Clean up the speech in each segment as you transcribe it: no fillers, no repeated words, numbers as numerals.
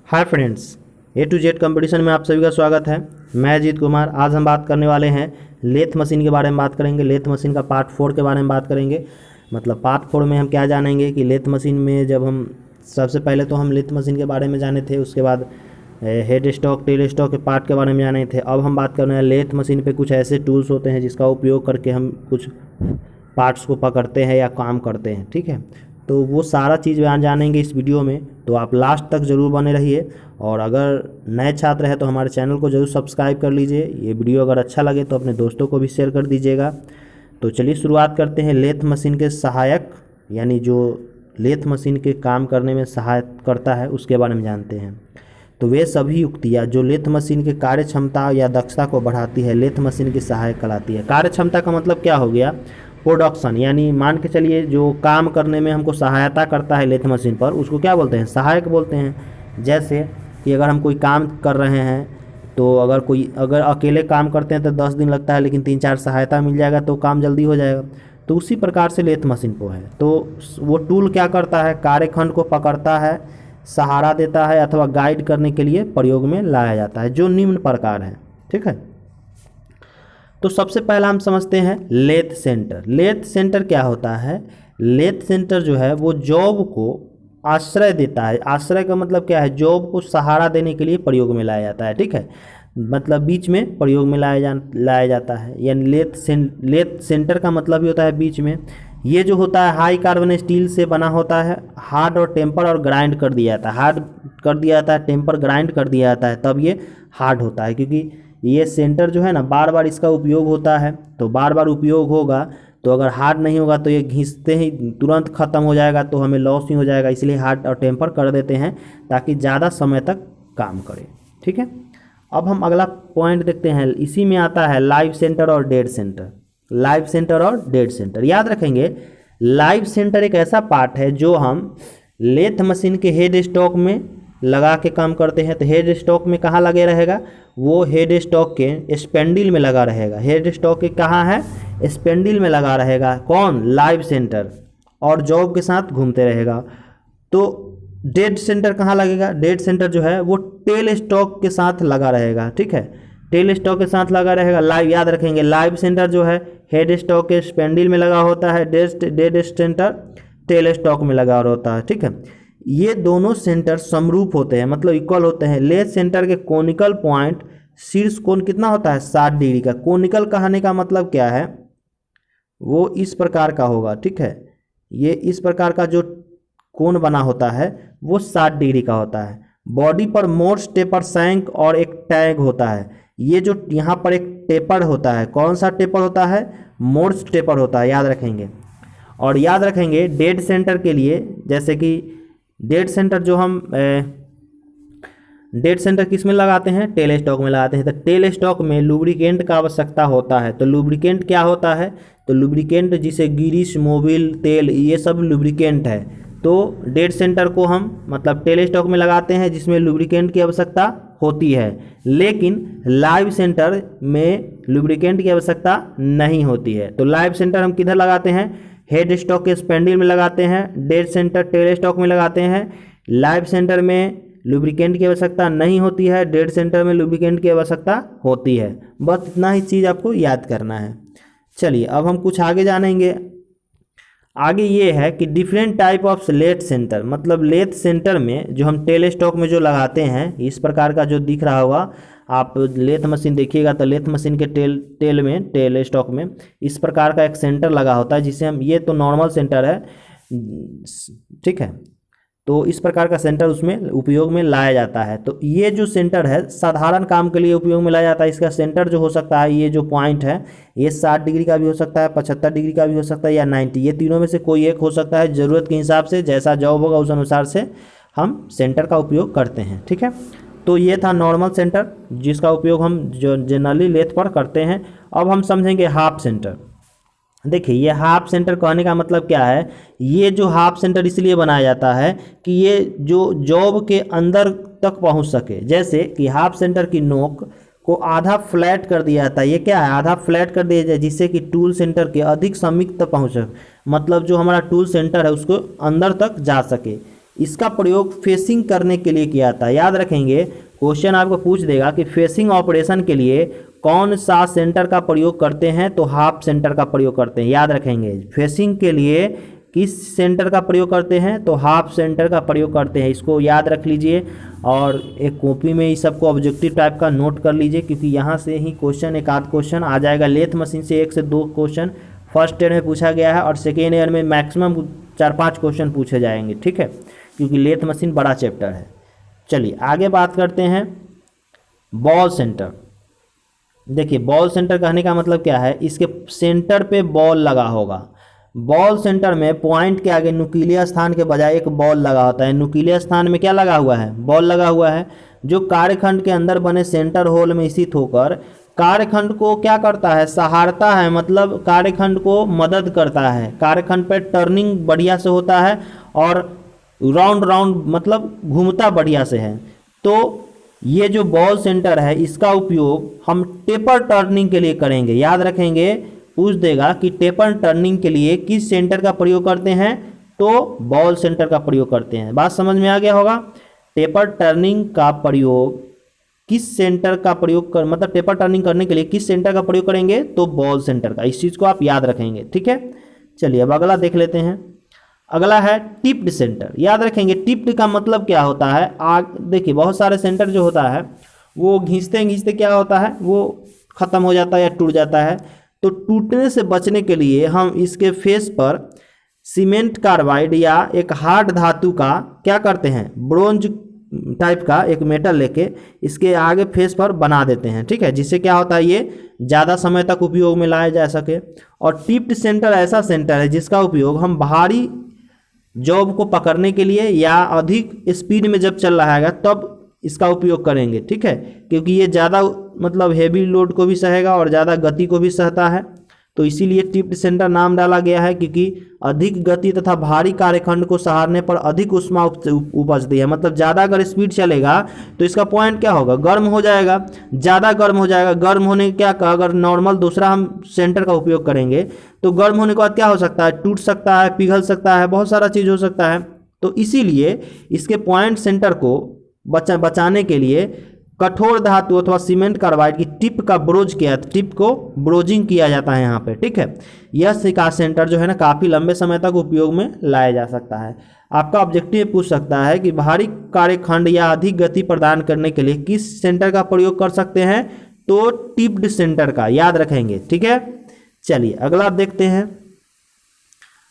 Hi friends, A to Z competition में आप सभी का स्वागत है। मैं अजीत कुमार। आज हम बात करने वाले हैं लेथ मशीन के बारे में बात करेंगे। लेथ मशीन का पार्ट 4 के बारे में बात करेंगे। मतलब पार्ट 4 में हम क्या जानेंगे कि लेथ मशीन में जब हम सबसे पहले तो हम लेथ मशीन के बारे में जाने थे, उसके बाद हेड स्टॉक टेल स्टॉक के पार्ट के बारे में जाने थे। अब हम बात कर रहे हैं लेथ मशीन पे कुछ ऐसे टूल्स होते हैं जिसका उपयोग करके हम कुछ पार्ट्स को पकड़ते हैं या काम करते हैं। ठीक है, तो वो सारा चीज़ जानेंगे इस वीडियो में, तो आप लास्ट तक ज़रूर बने रहिए। और अगर नए छात्र हैं तो हमारे चैनल को ज़रूर सब्सक्राइब कर लीजिए। ये वीडियो अगर अच्छा लगे तो अपने दोस्तों को भी शेयर कर दीजिएगा। तो चलिए शुरुआत करते हैं। लेथ मशीन के सहायक यानी जो लेथ मशीन के काम करने में सहायता करता है उसके बारे में जानते हैं। तो वे सभी युक्तियाँ जो लेथ मशीन की कार्य क्षमता या दक्षता को बढ़ाती है, लेथ मशीन की सहायक कहलाती है। कार्य क्षमता का मतलब क्या हो गया? प्रोडक्शन, यानी मान के चलिए जो काम करने में हमको सहायता करता है लेथ मशीन पर, उसको क्या बोलते हैं? सहायक बोलते हैं। जैसे कि अगर हम कोई काम कर रहे हैं तो अगर अकेले काम करते हैं तो 10 दिन लगता है, लेकिन 3-4 सहायता मिल जाएगा तो काम जल्दी हो जाएगा। तो उसी प्रकार से लेथ मशीन को है। तो वो टूल क्या करता है? कार्यखंड को पकड़ता है, सहारा देता है अथवा गाइड करने के लिए प्रयोग में लाया जाता है, जो निम्न प्रकार है। ठीक है, तो सबसे पहला हम समझते हैं लेथ सेंटर। लेथ सेंटर क्या होता है? लेथ सेंटर जो है वो जॉब को आश्रय देता है। आश्रय का मतलब क्या है? जॉब को सहारा देने के लिए प्रयोग में लाया जाता है। ठीक है, मतलब बीच में प्रयोग में लाया जाता है। यानी लेथ सेंटर का मतलब ही होता है बीच में। ये जो होता है हाई कार्बन स्टील से बना होता है। हार्ड और टेम्पर और ग्राइंड कर दिया जाता है। हार्ड कर दिया जाता है, टेम्पर ग्राइंड कर दिया जाता है, तब ये हार्ड होता है। क्योंकि ये सेंटर जो है ना, बार बार इसका उपयोग होता है, तो बार बार उपयोग होगा तो अगर हार्ड नहीं होगा तो ये घिसते ही तुरंत ख़त्म हो जाएगा, तो हमें लॉस ही हो जाएगा। इसलिए हार्ड और टेम्पर कर देते हैं ताकि ज़्यादा समय तक काम करे। ठीक है, अब हम अगला पॉइंट देखते हैं। इसी में आता है लाइव सेंटर और डेड सेंटर। लाइव सेंटर और डेड सेंटर याद रखेंगे। लाइव सेंटर एक ऐसा पार्ट है जो हम लेथ मशीन के हेड स्टॉक में लगा के काम करते हैं। तो हेड स्टॉक में कहाँ लगे रहेगा? वो हेड स्टॉक के स्पेंडिल में लगा रहेगा। हेड स्टॉक के कहाँ है? स्पेंडिल में लगा रहेगा। कौन? Live centre. और जॉब के साथ घूमते रहेगा। तो डेड सेंटर कहाँ लगेगा? डेड सेंटर जो है वो टेल स्टॉक के साथ लगा रहेगा। ठीक है, टेल स्टॉक के साथ लगा रहेगा। लाइव याद रखेंगे, लाइव सेंटर जो है हेड स्टॉक के स्पेंडिल में लगा होता है। डेड सेंटर टेल स्टॉक में लगा होता है। ठीक है, ये दोनों सेंटर समरूप होते हैं, मतलब इक्वल होते हैं। लेथ सेंटर के कोनिकल पॉइंट शीर्ष कोण कितना होता है? 60 डिग्री का। कोनिकल कहने का मतलब क्या है? वो इस प्रकार का होगा। ठीक है, ये इस प्रकार का जो कोण बना होता है वो 60 डिग्री का होता है। बॉडी पर मोर्स टेपर सैंक और एक टैग होता है। ये जो यहाँ पर एक टेपर होता है, कौन सा टेपर होता है? मोर्स टेपर होता है, याद रखेंगे। और याद रखेंगे डेड सेंटर के लिए, जैसे कि डेड सेंटर जो हम डेड सेंटर किस में लगाते हैं? टेल स्टॉक में लगाते हैं। तो टेल स्टॉक में लुब्रिकेंट का आवश्यकता होता है। तो लुब्रिकेंट क्या होता है? तो लुब्रिकेंट जिसे गिरीश, मोबिल, तेल, ये सब लुब्रिकेंट है। तो डेड सेंटर को हम मतलब टेल स्टॉक में लगाते हैं जिसमें लुब्रिकेंट की आवश्यकता होती है। लेकिन लाइव सेंटर में लुब्रिकेंट की आवश्यकता नहीं होती है। तो लाइव सेंटर हम किधर लगाते हैं? हेड स्टॉक के स्पेंडिल में लगाते हैं। डेड सेंटर टेल स्टॉक में लगाते हैं। लाइव सेंटर में लुब्रिकेंट की आवश्यकता नहीं होती है, डेड सेंटर में लुब्रिकेंट की आवश्यकता होती है। बस इतना ही चीज़ आपको याद करना है। चलिए अब हम कुछ आगे जानेंगे। आगे ये है कि different type of lathe centre, मतलब लेथ सेंटर में जो हम टेल स्टॉक में जो लगाते हैं, इस प्रकार का जो दिख रहा होगा, आप लेथ मशीन देखिएगा तो लेथ मशीन के टेल स्टॉक में इस प्रकार का एक सेंटर लगा होता है, जिसे हम, ये तो नॉर्मल सेंटर है। ठीक है, तो इस प्रकार का सेंटर उसमें उपयोग में लाया जाता है। तो ये जो सेंटर है साधारण काम के लिए उपयोग में लाया जाता है। इसका सेंटर जो हो सकता है, ये जो पॉइंट है, ये 60 डिग्री का भी हो सकता है, 75 डिग्री का भी हो सकता है, या 90। ये तीनों में से कोई एक हो सकता है। ज़रूरत के हिसाब से जैसा जॉब होगा उस अनुसार से हम सेंटर का उपयोग करते हैं। ठीक है, तो ये था नॉर्मल सेंटर जिसका उपयोग हम जो जनरली लेथ पर करते हैं। अब हम समझेंगे हाफ सेंटर। देखिए, ये हाफ सेंटर कहने का मतलब क्या है? ये जो हाफ सेंटर इसलिए बनाया जाता है कि ये जो जॉब के अंदर तक पहुंच सके। जैसे कि हाफ सेंटर की नोक को आधा फ्लैट कर दिया जाता है। ये क्या है? आधा फ्लैट कर दिया जाए, जिससे कि टूल सेंटर के अधिक समीप तक पहुँच सके। मतलब जो हमारा टूल सेंटर है उसको अंदर तक जा सके। इसका प्रयोग फेसिंग करने के लिए किया था। याद रखेंगे, क्वेश्चन आपको पूछ देगा कि फेसिंग ऑपरेशन के लिए कौन सा सेंटर का प्रयोग करते हैं, तो हाफ सेंटर का प्रयोग करते हैं। याद रखेंगे, फेसिंग के लिए किस सेंटर का प्रयोग करते हैं, तो हाफ सेंटर का प्रयोग करते हैं। इसको याद रख लीजिए और एक कॉपी में इस सबको ऑब्जेक्टिव टाइप का नोट कर लीजिए, क्योंकि यहाँ से ही क्वेश्चन एक आध क्वेश्चन आ जाएगा। लेथ मशीन से 1 से 2 क्वेश्चन फर्स्ट ईयर में पूछा गया है और सेकेंड ईयर में मैक्सिमम 4-5 क्वेश्चन पूछे जाएंगे, ठीक है, क्योंकि लेथ मशीन बड़ा चैप्टर है। चलिए आगे बात करते हैं बॉल सेंटर। देखिए, बॉल सेंटर कहने का मतलब क्या है, इसके सेंटर पे बॉल लगा होगा। बॉल सेंटर में पॉइंट के आगे नुकीले स्थान के बजाय एक बॉल लगा होता है। नुकीले स्थान में क्या लगा हुआ है, बॉल लगा हुआ है, जो कार्यखंड के अंदर बने सेंटर होल में स्थित होकर कार्यखंड को क्या करता है, सहारता है, मतलब कार्यखंड को मदद करता है। कार्यखंड पे टर्निंग बढ़िया से होता है और राउंड राउंड मतलब घूमता बढ़िया से है। तो ये जो बॉल सेंटर है इसका उपयोग हम टेपर टर्निंग के लिए करेंगे। याद रखेंगे, पूछ देगा कि टेपर टर्निंग के लिए किस सेंटर का प्रयोग करते हैं, तो बॉल सेंटर का प्रयोग करते हैं। बात समझ में आ गया होगा। टेपर टर्निंग का प्रयोग किस सेंटर का प्रयोग कर, मतलब टेपर टर्निंग करने के लिए किस सेंटर का प्रयोग करेंगे, तो बॉल सेंटर का। इस चीज़ को आप याद रखेंगे, ठीक है। चलिए अब अगला देख लेते हैं। अगला है टिप्ड सेंटर। याद रखेंगे, टिप्ड का मतलब क्या होता है। देखिए, बहुत सारे सेंटर जो होता है वो घींचते घींचते क्या होता है, वो ख़त्म हो जाता है या टूट जाता है। तो टूटने से बचने के लिए हम इसके फेस पर सीमेंट कार्बाइड या एक हार्ड धातु का क्या करते हैं, ब्रोंज टाइप का एक मेटल लेके इसके आगे फेस पर बना देते हैं, ठीक है, जिससे क्या होता है ये ज़्यादा समय तक उपयोग में लाया जा सके। और टिप्ड सेंटर ऐसा सेंटर है जिसका उपयोग हम भारी जॉब को पकड़ने के लिए या अधिक स्पीड में जब चल रहा है तब इसका उपयोग करेंगे, ठीक है, क्योंकि ये ज़्यादा मतलब हेवी लोड को भी सहेगा और ज़्यादा गति को भी सहता है। तो इसीलिए टिप्ड सेंटर नाम डाला गया है, क्योंकि अधिक गति तथा भारी कार्यखंड को सहारने पर अधिक ऊष्मा उपजती है। मतलब ज़्यादा अगर स्पीड चलेगा तो इसका पॉइंट क्या होगा, गर्म हो जाएगा, ज़्यादा गर्म हो जाएगा। गर्म होने क्या का अगर नॉर्मल दूसरा हम सेंटर का उपयोग करेंगे तो गर्म होने के बाद क्या हो सकता है, टूट सकता है, पिघल सकता है, बहुत सारा चीज़ हो सकता है। तो इसीलिए इसके पॉइंट सेंटर को बचाने के लिए कठोर धातु अथवा सीमेंट कार्बाइड की टिप का ब्रोज किया, टिप को ब्रोजिंग किया जाता है यहाँ पे, ठीक है। यह सिका सेंटर जो है ना काफ़ी लंबे समय तक उपयोग में लाया जा सकता है। आपका ऑब्जेक्टिव पूछ सकता है कि भारी कार्यखंड या अधिक गति प्रदान करने के लिए किस सेंटर का प्रयोग कर सकते हैं, तो टिप्ड सेंटर का। याद रखेंगे, ठीक है। चलिए अगला देखते हैं।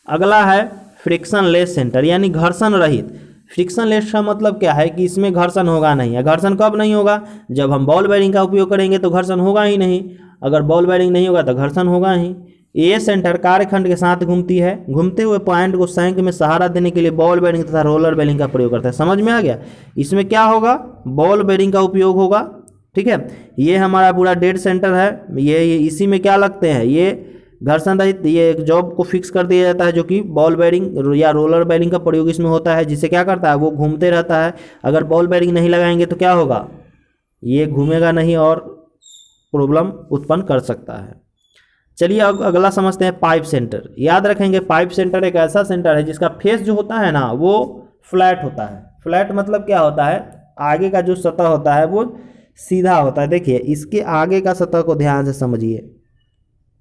अगला है फ्रिक्शन लेस सेंटर, यानी घर्षण रहित। फ्रिक्शन लेस का मतलब क्या है कि इसमें घर्षण होगा नहीं। या घर्षण कब नहीं होगा, जब हम बॉल बेयरिंग का उपयोग करेंगे तो घर्षण होगा ही नहीं। अगर बॉल बेयरिंग नहीं होगा तो घर्षण होगा ही। ये सेंटर कार्यखंड के साथ घूमती है। घूमते हुए पॉइंट को सैंक में सहारा देने के लिए बॉल बेयरिंग तथा रोलर बेयरिंग का प्रयोग करता है। समझ में आ गया। इसमें क्या होगा, बॉल बेयरिंग का उपयोग होगा, ठीक है। ये हमारा पूरा डेड सेंटर है। ये इसी में क्या लगते हैं, ये घर्षण रहित, ये एक जॉब को फिक्स कर दिया जाता है, जो कि बॉल बेयरिंग या रोलर बेयरिंग का प्रयोग इसमें होता है, जिससे क्या करता है वो घूमते रहता है। अगर बॉल बेयरिंग नहीं लगाएंगे तो क्या होगा, ये घूमेगा नहीं और प्रॉब्लम उत्पन्न कर सकता है। चलिए अब अगला समझते हैं पाइप सेंटर। याद रखेंगे, पाइप सेंटर एक ऐसा सेंटर है जिसका फेस जो होता है ना वो फ्लैट होता है। फ्लैट मतलब क्या होता है, आगे का जो सतह होता है वो सीधा होता है। देखिए इसके आगे का सतह को ध्यान से समझिए,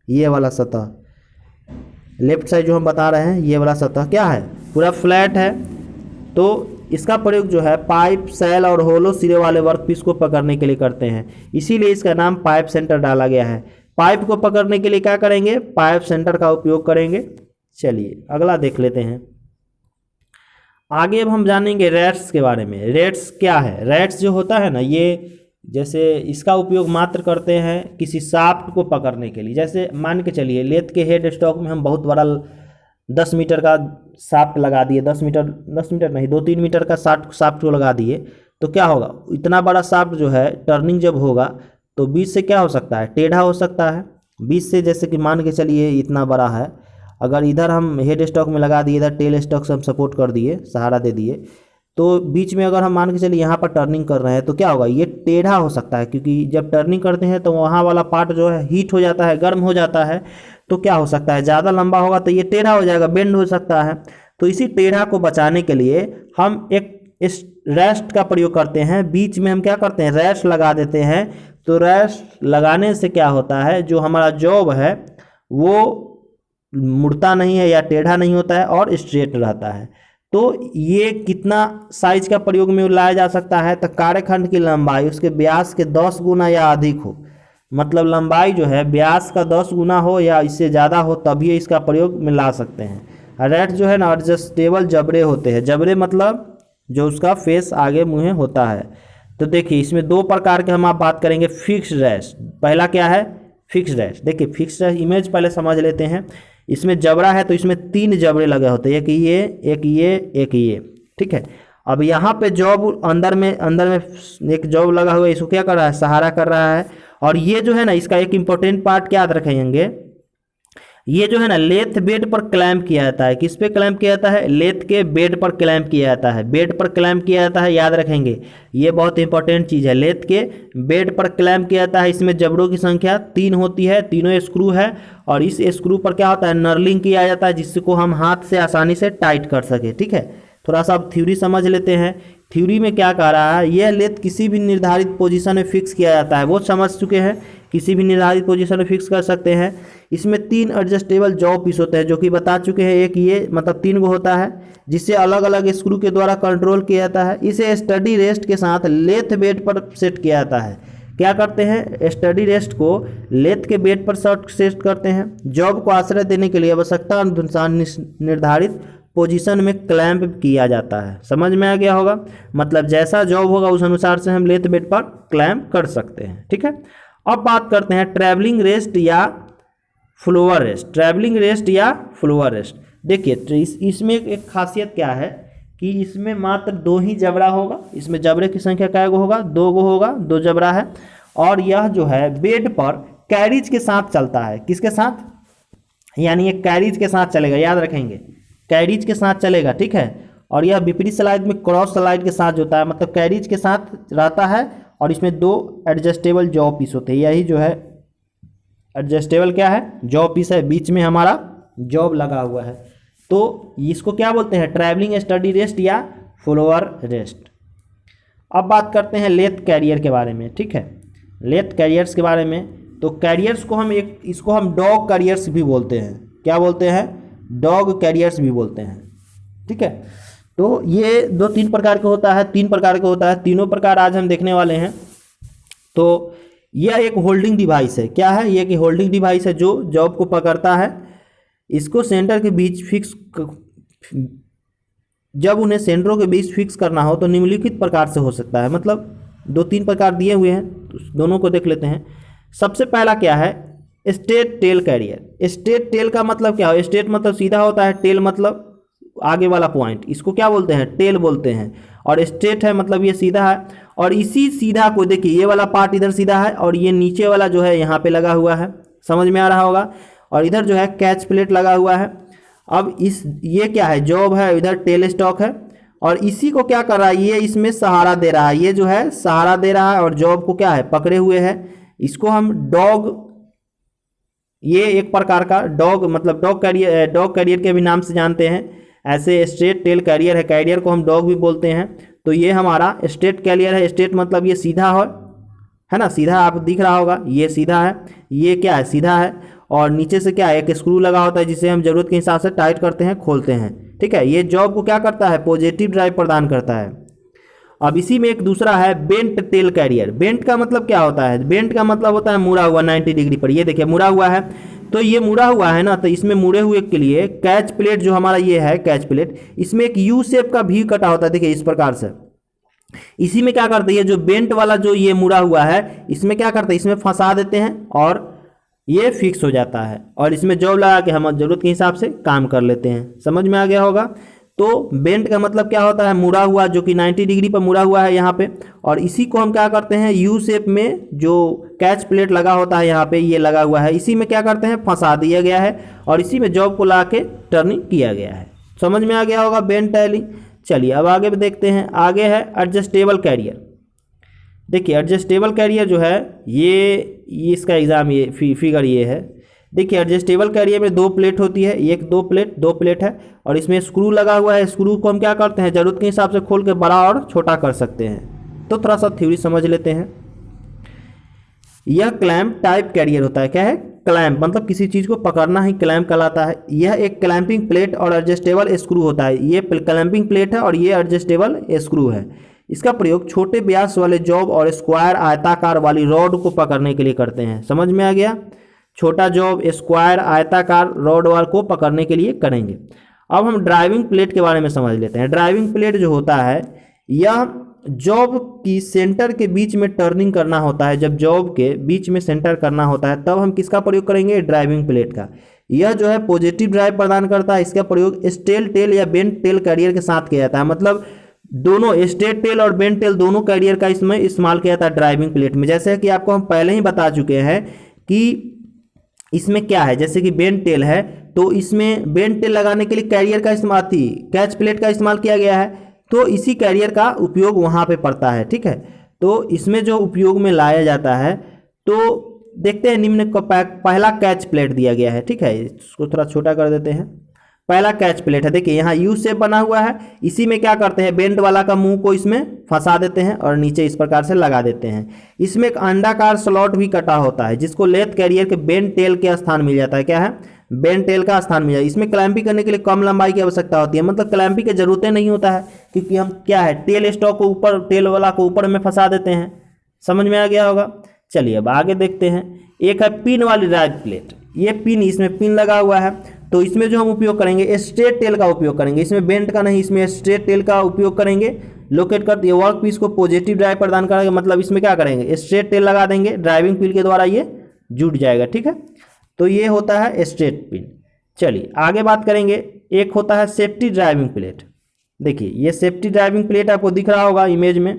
ये वाला सतह लेफ्ट साइड जो हम बता रहे हैं, ये वाला सतह क्या है, पूरा फ्लैट है। तो इसका प्रयोग जो है पाइप, सेल और होलो सिरे वाले वर्कपीस को पकड़ने के लिए करते हैं, इसीलिए इसका नाम पाइप सेंटर डाला गया है। पाइप को पकड़ने के लिए क्या करेंगे, पाइप सेंटर का उपयोग करेंगे। चलिए अगला देख लेते हैं। आगे अब हम जानेंगे रैट्स के बारे में। रैट्स क्या है, रैट्स जो होता है ना, ये जैसे इसका उपयोग मात्र करते हैं किसी शाफ्ट को पकड़ने के लिए। जैसे मान के चलिए लेथ के हेड स्टॉक में हम बहुत बड़ा 10 मीटर का शाफ्ट लगा दिए, 10 मीटर नहीं 2-3 मीटर का शाफ्ट को लगा दिए, तो क्या होगा, इतना बड़ा शाफ्ट जो है टर्निंग जब होगा तो बीच से क्या हो सकता है, टेढ़ा हो सकता है। बीच से जैसे कि मान के चलिए इतना बड़ा है, अगर इधर हम हेड स्टॉक में लगा दिए, इधर टेल स्टॉक से हम सपोर्ट कर दिए, सहारा दे दिए, तो बीच में अगर हम मान के चलिए यहाँ पर टर्निंग कर रहे हैं तो क्या होगा, ये टेढ़ा हो सकता है, क्योंकि जब टर्निंग करते हैं तो वहाँ वाला पार्ट जो है हीट हो जाता है, गर्म हो जाता है। तो क्या हो सकता है, ज़्यादा लंबा होगा तो ये टेढ़ा हो जाएगा, बेंड हो सकता है। तो इसी टेढ़ा को बचाने के लिए हम एक इस रेस्ट का प्रयोग करते हैं, बीच में हम क्या करते हैं रेस्ट लगा देते हैं। तो रेस्ट लगाने से क्या होता है, जो हमारा जॉब है वो मुड़ता नहीं है या टेढ़ा नहीं होता है और स्ट्रेट रहता है। तो ये कितना साइज का प्रयोग में लाया जा सकता है, तो कार्यखंड की लंबाई उसके व्यास के 10 गुना या अधिक हो, मतलब लंबाई जो है व्यास का 10 गुना हो या इससे ज़्यादा हो तभी इसका प्रयोग में ला सकते हैं। रेट जो है ना एडजस्टेबल जबड़े होते हैं, जबड़े मतलब जो उसका फेस आगे मुँह होता है। तो देखिए इसमें दो प्रकार के हम आप बात करेंगे, फिक्स रेस्ट। पहला क्या है फिक्स रेस्ट। देखिए फिक्स रेस्ट इमेज पहले समझ लेते हैं। इसमें जबड़ा है तो इसमें 3 जबड़े लगे होते हैं, एक ये एक ये एक ये, ठीक है। अब यहाँ पे जॉब अंदर में एक जॉब लगा हुआ है, इसको क्या कर रहा है सहारा कर रहा है। और ये जो है ना इसका एक इम्पोर्टेंट पार्ट क्या याद रखेंगे, ये जो है ना लेथ बेड पर क्लैंप किया जाता है। किस पे क्लैंप किया जाता है, लेथ के बेड पर क्लैंप किया जाता है, बेड पर क्लैंप किया जाता है, याद रखेंगे ये बहुत इंपॉर्टेंट चीज़ है। लेथ के बेड पर क्लैंप किया जाता है। इसमें जबड़ों की संख्या 3 होती है, तीनों स्क्रू है और इस स्क्रू पर क्या होता है नर्लिंग किया जाता है, जिसको हम हाथ से आसानी से टाइट कर सके, ठीक है। थोड़ा सा अब थ्योरी समझ लेते हैं। थ्योरी में क्या कह रहा है, यह लेथ किसी भी निर्धारित पोजीशन में फिक्स किया जाता है, वो समझ चुके हैं, किसी भी निर्धारित पोजीशन में फिक्स कर सकते हैं। इसमें 3 एडजस्टेबल जॉब पीस होते हैं जो कि बता चुके हैं। एक ये मतलब 3 गो होता है जिससे अलग अलग स्क्रू के द्वारा कंट्रोल किया जाता है। इसे स्टडी रेस्ट के साथ लेथ बेड पर सेट किया जाता है। क्या करते हैं, स्टडी रेस्ट को लेथ के बेड पर सेट करते हैं। जॉब को आश्रय देने के लिए आवश्यकता अनुसार निर्धारित पोजीशन में क्लैंप किया जाता है। समझ में आ गया होगा, मतलब जैसा जॉब होगा उस अनुसार से हम लेथ बेड पर क्लैंप कर सकते हैं, ठीक है। अब बात करते हैं ट्रैवलिंग रेस्ट या फ्लोअर रेस्ट। ट्रैवलिंग रेस्ट या फ्लोअर रेस्ट, देखिए इसमें एक खासियत क्या है कि इसमें मात्र 2 ही जबड़ा होगा। इसमें जबड़े की संख्या क्या गो होगा, 2 गो होगा, 2 जबड़ा है। और यह जो है बेड पर कैरिज के साथ चलता है। किसके साथ, यानी ये कैरिज के साथ चलेगा, याद रखेंगे कैरिज के साथ चलेगा, ठीक है। और यह विपरीत स्लाइड में क्रॉस स्लाइड के साथ होता है, मतलब कैरिज के साथ रहता है। और इसमें 2 एडजस्टेबल जॉब पीस होते हैं, यही जो है एडजस्टेबल क्या है जॉब पीस है, बीच में हमारा जॉब लगा हुआ है। तो इसको क्या बोलते हैं, ट्रैवलिंग स्टडी रेस्ट या फ्लोअर रेस्ट। अब बात करते हैं लेथ कैरियर के बारे में, ठीक है। लेथ कैरियर्स के बारे में, तो कैरियर्स को इसको हम डॉग कैरियर्स भी बोलते हैं। क्या बोलते हैं, डॉग कैरियर्स भी बोलते हैं, ठीक है। तो ये 2-3 प्रकार के होता है, 3 प्रकार के होता है, तीनों प्रकार आज हम देखने वाले हैं। तो यह एक होल्डिंग डिवाइस है। क्या है ये कि होल्डिंग डिवाइस है जो जॉब को पकड़ता है। इसको सेंटर के बीच जब उन्हें सेंटरों के बीच फिक्स करना हो तो निम्नलिखित प्रकार से हो सकता है, मतलब 2-3 प्रकार दिए हुए हैं, तो दोनों को देख लेते हैं। सबसे पहला क्या है, straight tail carrier. Straight tail का मतलब क्या है, स्ट्रेट मतलब सीधा होता है, टेल मतलब आगे वाला पॉइंट, इसको क्या बोलते हैं, टेल बोलते हैं। और स्ट्रेट है मतलब ये सीधा है। और इसी सीधा को देखिए ये वाला पार्ट इधर सीधा है और ये नीचे वाला जो है यहाँ पे लगा हुआ है, समझ में आ रहा होगा। और इधर जो है कैच प्लेट लगा हुआ है। अब ये क्या है, जॉब है, इधर टेल स्टॉक है। और इसी को क्या कर रहा है, ये इसमें सहारा दे रहा है, ये जो है सहारा दे रहा है और जॉब को क्या है पकड़े हुए है। इसको हम डॉग, ये एक प्रकार का डॉग मतलब डॉग कैरियर के भी नाम से जानते हैं। ऐसे स्ट्रेट टेल कैरियर है, कैरियर को हम डॉग भी बोलते हैं। तो ये हमारा स्ट्रेट कैरियर है। स्ट्रेट मतलब ये सीधा है ना, सीधा आप दिख रहा होगा, ये सीधा है, ये क्या है सीधा है। और नीचे से क्या है एक स्क्रू लगा होता है जिसे हम जरूरत के हिसाब से टाइट करते हैं, खोलते हैं, ठीक है। ये जॉब को क्या करता है, पॉजिटिव ड्राइव प्रदान करता है। अब इसी में एक दूसरा है बेंट टेल कैरियर। बेंट का मतलब क्या होता है, बेंट का मतलब होता है मुड़ा हुआ 90 डिग्री पर। ये देखिए मुड़ा हुआ है, तो ये मुड़ा हुआ है ना, तो इसमें मुड़े हुए के लिए कैच प्लेट जो हमारा ये है कैच प्लेट, इसमें एक यू शेप का भी कटा होता है, देखिए इस प्रकार से। इसी में क्या करते हैं, जो बेंट वाला जो ये मुड़ा हुआ है इसमें क्या करते हैं, इसमें फंसा देते हैं और ये फिक्स हो जाता है। और इसमें जॉब लगा के हम जरूरत के हिसाब से काम कर लेते हैं। समझ में आ गया होगा। तो बेंट का मतलब क्या होता है, मुड़ा हुआ, जो कि 90 डिग्री पर मुड़ा हुआ है यहाँ पे। और इसी को हम क्या करते हैं, यू शेप में जो कैच प्लेट लगा होता है यहाँ पे, ये लगा हुआ है, इसी में क्या करते हैं फंसा दिया गया है और इसी में जॉब को ला के टर्निंग किया गया है। समझ में आ गया होगा बेंट टेलिंग। चलिए अब आगे देखते हैं। आगे है एडजस्टेबल कैरियर। देखिए एडजस्टेबल कैरियर जो है ये इसका एग्जाम ये फिगर ये है। देखिए एडजस्टेबल कैरियर में 2 प्लेट होती है, एक 2 प्लेट है और इसमें स्क्रू लगा हुआ है। स्क्रू को हम क्या करते हैं, ज़रूरत के हिसाब से खोल के बड़ा और छोटा कर सकते हैं। तो थोड़ा सा थ्योरी समझ लेते हैं। यह क्लैंप टाइप कैरियर होता है। क्या है, क्लैंप, मतलब किसी चीज़ को पकड़ना ही क्लैंप कहलाता है। यह एक क्लैंपिंग प्लेट और एडजस्टेबल स्क्रू होता है। ये क्लैंपिंग प्लेट है और ये एडजस्टेबल स्क्रू है। इसका प्रयोग छोटे व्यास वाले जॉब और स्क्वायर आयताकार वाली रॉड को पकड़ने के लिए करते हैं। समझ में आ गया, छोटा जॉब, स्क्वायर, आयताकार रॉड वाल को पकड़ने के लिए करेंगे। अब हम ड्राइविंग प्लेट के बारे में समझ लेते हैं। ड्राइविंग प्लेट जो होता है, यह जॉब की सेंटर के बीच में टर्निंग करना होता है। जब जॉब के बीच में सेंटर करना होता है तब हम किसका प्रयोग करेंगे, ड्राइविंग प्लेट का। यह जो है पॉजिटिव ड्राइव प्रदान करता है। इसका प्रयोग स्टेल टेल या बेंट टेल कैरियर के साथ किया जाता है। मतलब दोनों स्ट्रेट टेल और बेंट टेल दोनों कैरियर का इसमें इस्तेमाल किया जाता है ड्राइविंग प्लेट में। जैसे कि आपको हम पहले ही बता चुके हैं कि इसमें क्या है, जैसे कि बेंट टेल है तो इसमें बेंट टेल लगाने के लिए कैरियर का इस्तेमाल थी, कैच प्लेट का इस्तेमाल किया गया है। तो इसी कैरियर का उपयोग वहाँ पे पड़ता है। ठीक है, तो इसमें जो उपयोग में लाया जाता है, तो देखते हैं निम्न को पहला कैच प्लेट दिया गया है। ठीक है, इसको थोड़ा छोटा कर देते हैं। पहला कैच प्लेट है, देखिए यहाँ यू शेप बना हुआ है। इसी में क्या करते हैं, बेंट वाला का मुंह को इसमें फंसा देते हैं और नीचे इस प्रकार से लगा देते हैं। इसमें एक अंडाकार स्लॉट भी कटा होता है जिसको लेथ कैरियर के बेंट टेल के स्थान मिल जाता है। क्या है, बेंट टेल का स्थान मिल जाता है। इसमें क्लैंपिंग करने के लिए कम लंबाई की आवश्यकता होती है, मतलब क्लैंपिंग की जरूरतें नहीं होता है, क्योंकि हम क्या है, टेल स्टॉक को ऊपर, टेल वाला को ऊपर में फंसा देते हैं। समझ में आ गया होगा। चलिए अब आगे देखते हैं। एक है पिन वाली ड्राइव प्लेट। ये पिन, इसमें पिन लगा हुआ है, तो इसमें जो हम उपयोग करेंगे स्ट्रेट टेल का उपयोग करेंगे। इसमें बेंट का नहीं, इसमें स्ट्रेट टेल का उपयोग करेंगे। लोकेट करते वर्क पीस को पॉजिटिव ड्राइव प्रदान करेंगे, मतलब इसमें क्या करेंगे, स्ट्रेट टेल लगा देंगे। ड्राइविंग व्हील के द्वारा ये जुड़ जाएगा। ठीक है, तो ये होता है स्ट्रेट पिन। चलिए आगे बात करेंगे। एक होता है सेफ्टी ड्राइविंग प्लेट। देखिए ये सेफ्टी ड्राइविंग प्लेट आपको दिख रहा होगा इमेज में।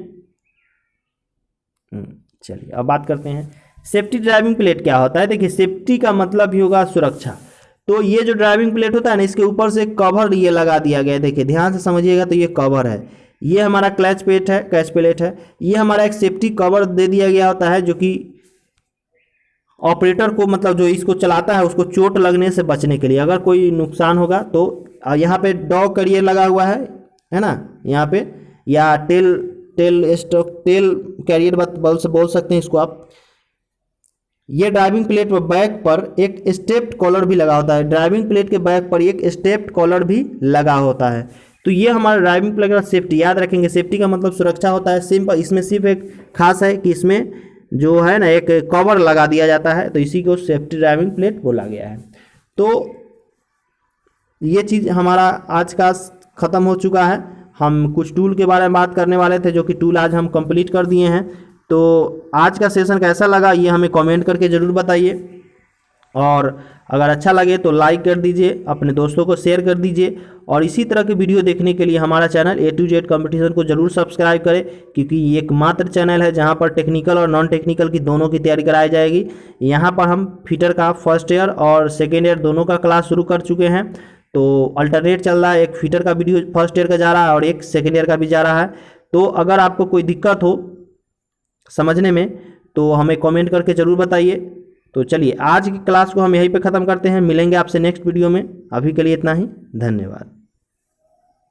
चलिए अब बात करते हैं सेफ्टी ड्राइविंग प्लेट क्या होता है। देखिए सेफ्टी का मतलब भी होगा सुरक्षा। तो ये जो ड्राइविंग प्लेट होता है ना, इसके ऊपर से कवर ये लगा दिया गया है। देखिए ध्यान से समझिएगा, तो ये कवर है, ये हमारा क्लच प्लेट है, कैच प्लेट है। ये हमारा एक सेफ्टी कवर दे दिया गया होता है, जो कि ऑपरेटर को, मतलब जो इसको चलाता है उसको चोट लगने से बचने के लिए, अगर कोई नुकसान होगा तो यहाँ पे डॉग कैरियर लगा हुआ है ना, यहाँ पे, या टेल स्टॉक टेल कैरियर बोल सकते हैं इसको आप। ये ड्राइविंग प्लेट पर बैक पर एक स्टेप्ड कॉलर भी लगा होता है। ड्राइविंग प्लेट के बैक पर एक स्टेप्ड कॉलर भी लगा होता है। तो ये हमारा ड्राइविंग प्लेट का सेफ्टी, याद रखेंगे। सेफ्टी का मतलब सुरक्षा होता है। सिंपल, इसमें सिर्फ एक खास है कि इसमें जो है ना एक कवर लगा दिया जाता है, तो इसी को सेफ्टी ड्राइविंग प्लेट बोला गया है। तो ये चीज़ हमारा आज का ख़त्म हो चुका है। हम कुछ टूल के बारे में बात करने वाले थे, जो कि टूल आज हम कंप्लीट कर दिए हैं। तो आज का सेशन कैसा लगा ये हमें कमेंट करके ज़रूर बताइए, और अगर अच्छा लगे तो लाइक कर दीजिए, अपने दोस्तों को शेयर कर दीजिए, और इसी तरह के वीडियो देखने के लिए हमारा channel A to Z competition को जरूर सब्सक्राइब करें, क्योंकि ये एकमात्र चैनल है जहां पर टेक्निकल और नॉन टेक्निकल की दोनों की तैयारी कराई जाएगी। यहां पर हम फिटर का फर्स्ट ईयर और सेकेंड ईयर दोनों का क्लास शुरू कर चुके हैं। तो अल्टरनेट चल रहा है, एक फिटर का वीडियो फर्स्ट ईयर का जा रहा है और एक सेकेंड ईयर का भी जा रहा है। तो अगर आपको कोई दिक्कत हो समझने में तो हमें कमेंट करके ज़रूर बताइए। तो चलिए आज की क्लास को हम यहीं पे ख़त्म करते हैं। मिलेंगे आपसे नेक्स्ट वीडियो में। अभी के लिए इतना ही, धन्यवाद।